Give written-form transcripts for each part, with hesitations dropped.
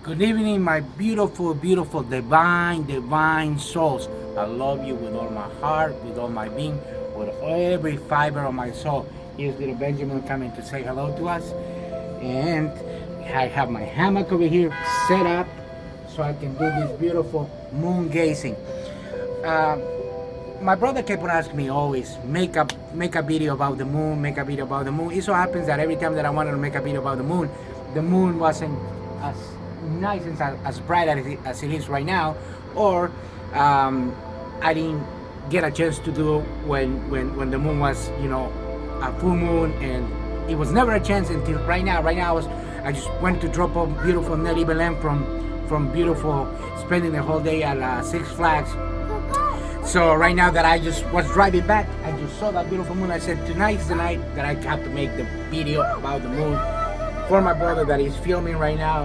Good evening, my beautiful, beautiful, divine souls. I love you with all my heart, with all my being, with every fiber of my soul. Here's little Benjamin coming to say hello to us. And I have my hammock over here set up so I can do this beautiful moon gazing. My brother kept on asking me always, make a video about the moon, make a video about the moon. It so happens that every time that I wanted to make a video about the moon wasn't as nice and as bright as it is right now, or I didn't get a chance to do when the moon was, a full moon, and it was never a chance until right now. Right now I just went to drop off beautiful Nelly Belen from beautiful, spending the whole day at Six Flags. So right now that I just was driving back, I just saw that beautiful moon. I said, tonight's the night that I have to make the video about the moon for my brother that is filming right now.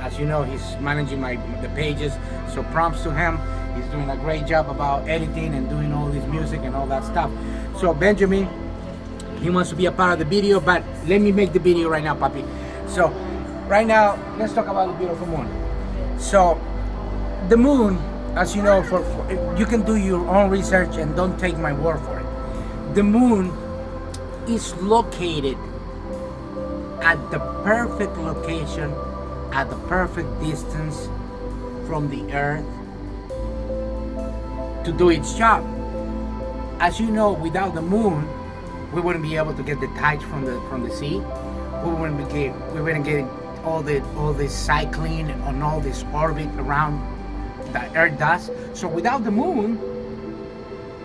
As you know, he's managing the pages, so props to him. He's doing a great job about editing and doing all this music and all that stuff. So Benjamin, he wants to be a part of the video, but let me make the video right now, papi. So right now, let's talk about the beautiful moon. So the moon, as you know, for you can do your own research and don't take my word for it. The moon is located at the perfect location, at the perfect distance from the earth to do its job. As you know, without the moon, we wouldn't be able to get the tides from the sea. We wouldn't get all the cycling and all this orbit around the earth does. So without the moon,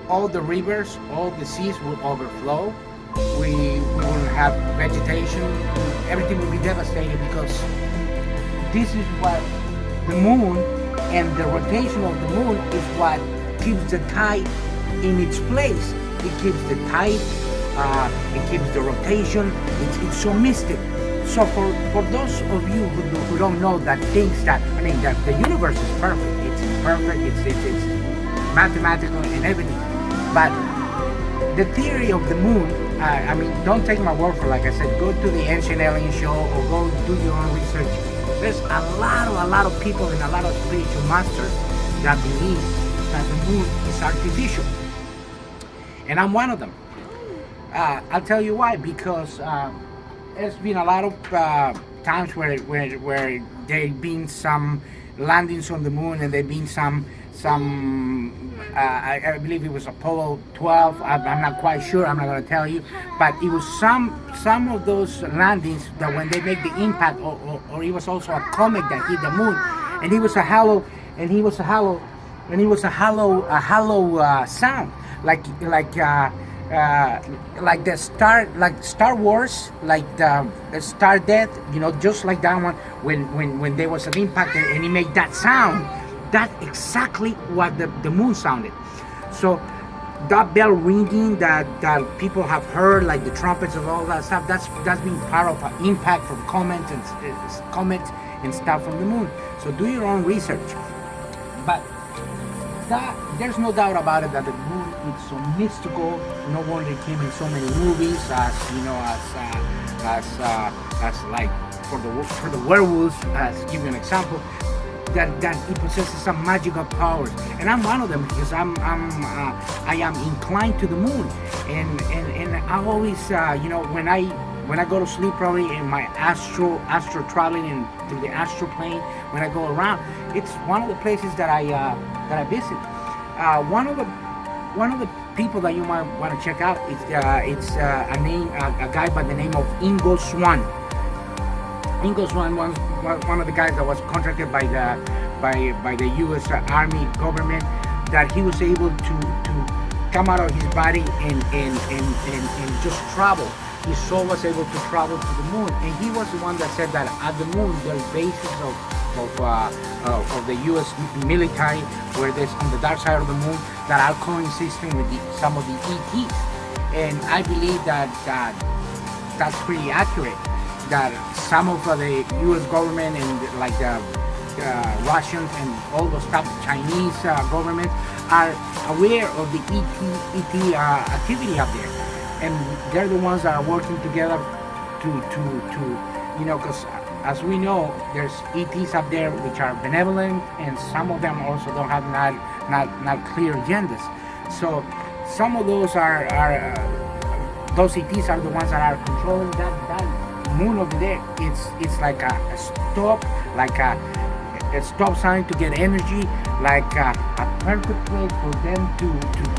all the rivers, all the seas will overflow. We wouldn't have vegetation. Everything would be devastated, because this is what the moon and the rotation of the moon is what keeps the tide in its place. It keeps the tide, it keeps the rotation. It's so mystic. So for those of you who don't know that that the universe is perfect. It's perfect. It's mathematical and everything. But the theory of the moon, don't take my word for it. Like I said, go to the Ancient Alien show or go do your own research. There's a lot of people and a lot of spiritual masters that believe that the moon is artificial, and I'm one of them. I'll tell you why. Because there's been a lot of times where there've been some landings on the moon, and there've been some I believe it was Apollo 12. I'm not quite sure. I'm not going to tell you, but it was some of those landings that when they make the impact, or it was also a comet that hit the moon, and it was a hollow sound, like the Star Wars, like the Star Death, just like that one, when there was an impact and it made that sound. That's exactly what the moon sounded. So that bell ringing that people have heard, like the trumpets and all that stuff, that's been part of an impact from comets and stuff from the moon. So do your own research. But there's no doubt about it that the moon is so mystical. No wonder it came in so many movies, as like for the werewolves, as give you an example. That it possesses some magical powers, and I'm one of them, because I am inclined to the moon, and I always when I go to sleep, probably in my astral traveling and through the astral plane, when I go around, it's one of the places that I visit. One of the people that you might want to check out is it's a guy by the name of Ingo Swann. Ingo Swann was one of the guys that was contracted by the U.S. Army government, that he was able to come out of his body and just travel. His soul was able to travel to the moon, and he was the one that said that at the moon there's bases of the U.S. military, where there's on the dark side of the moon, that are coexisting with some of the ETs, and I believe that's pretty accurate. That some of the U.S. government and like the Russians and all those stuff, Chinese governments, are aware of the ET activity up there, and they're the ones that are working together to because as we know, there's ETs up there which are benevolent, and some of them also don't have not clear agendas. So some of those are those ETs are the ones that are controlling that moon over there. It's like a stop, like a stop sign to get energy, like a perfect place for them to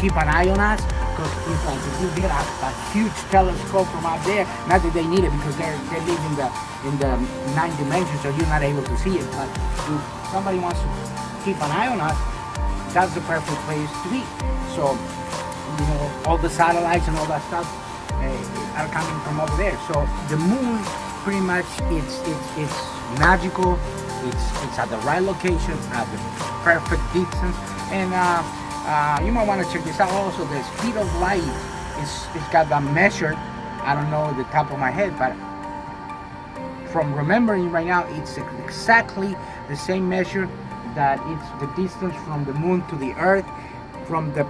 keep an eye on us. Because it's like if you get a huge telescope from out there, not that they need it because they live in the 9 dimensions, so you're not able to see it. But if somebody wants to keep an eye on us, that's the perfect place to be. So, you know, all the satellites and all that stuff are coming from over there. So the moon, pretty much, it's magical. It's at the right location, at the perfect distance, and you might want to check this out. Also, the speed of light is got that measured. I don't know the top of my head, but from remembering right now, it's exactly the same measure that it's the distance from the moon to the earth, from the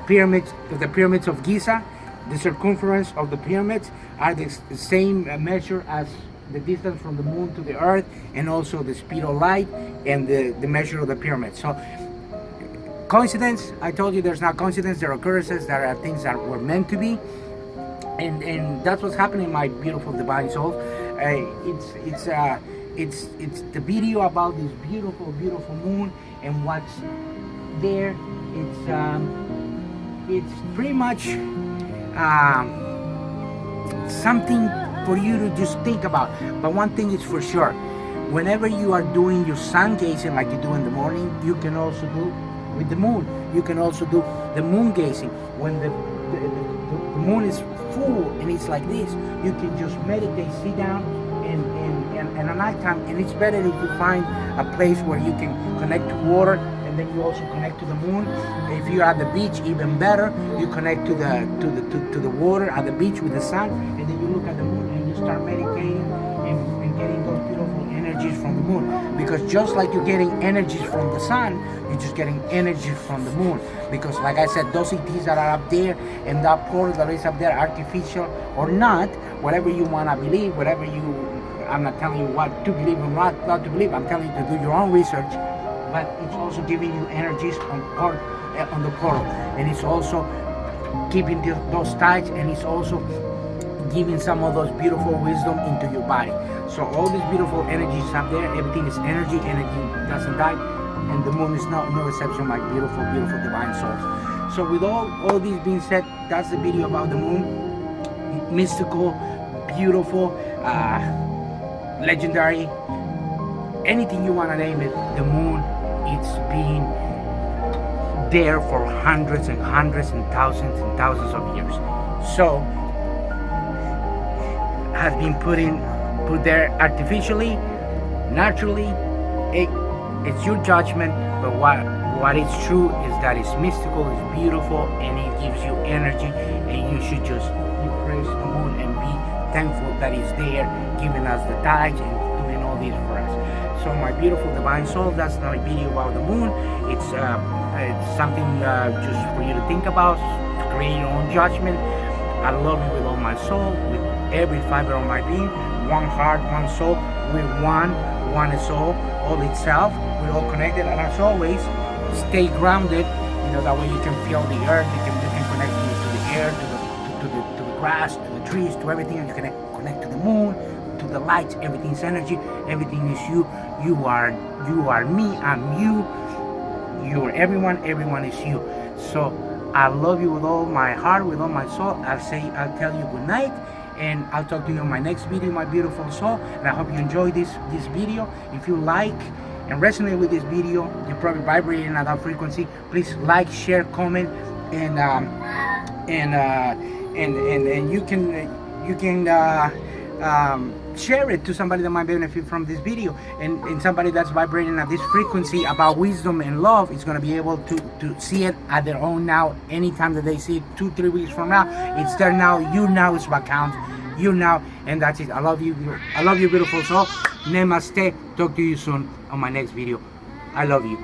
pyramids of Giza. The circumference of the pyramids are the same measure as the distance from the moon to the earth, and also the speed of light and the measure of the pyramid. So coincidence, I told you there's not coincidence, there are occurrences, there are things that were meant to be, and that's what's happening, my beautiful divine souls. It's the video about this beautiful moon and what's there. It's pretty much something for you to just think about. But one thing is for sure, whenever you are doing your sun gazing like you do in the morning, you can also do with the moon. You can also do the moon gazing. When the moon is full and it's like this, you can just meditate, sit down, and at nighttime, and it's better if you find a place where you can connect to water, and then you also connect to the moon. If you're at the beach, even better, you connect to the water at the beach with the sun, and then you look at the moon and you start meditating and getting those beautiful energies from the moon. Because just like you're getting energies from the sun, you're just getting energies from the moon. Because like I said, those ETs that are up there and that portal that is up there, artificial or not, whatever you want to believe, whatever I'm not telling you what to believe and what not to believe. I'm telling you to do your own research. But it's also giving you energies on the portal, and it's also keeping those ties, and it's also giving some of those beautiful wisdom into your body. So all these beautiful energies up there, everything is energy doesn't die, and the moon is no exception, my beautiful divine souls. So with all these being said, that's the video about the moon. Mystical, beautiful, legendary, anything you want to name it. The moon, it's been there for hundreds and thousands and thousands of years. So has been put there artificially, naturally. It's your judgment, but what is true is that it's mystical, it's beautiful, and it gives you energy, and you should just praise the moon and be thankful that it's there, giving us the tides and doing all this for us. So my beautiful divine soul, that's not a video about the moon. It's something just for you to think about, to create your own judgment. I love you with all my soul, with every fiber of my being. One heart, one soul. We're one is all itself. We're all connected, and as always, stay grounded. You know, that way you can feel the earth. You can connect to the air, to the grass, to the trees, to everything, and you can connect to the moon, to the lights. Everything's energy. Everything is you. You are me. I'm you. You are everyone. Everyone is you. So I love you with all my heart, with all my soul. I'll tell you good night, and I'll talk to you in my next video, my beautiful soul. And I hope you enjoy this video. If you like and resonate with this video, you're probably vibrating at that frequency. Please like, share, comment, and you can share it to somebody that might benefit from this video, and somebody that's vibrating at this frequency about wisdom and love is going to be able to see it at their own now. Anytime that they see it 2-3 weeks from now, it's there now. You now is what counts. You now, and that's it. I love you, beautiful soul. Namaste. Talk to you soon on my next video. I love you.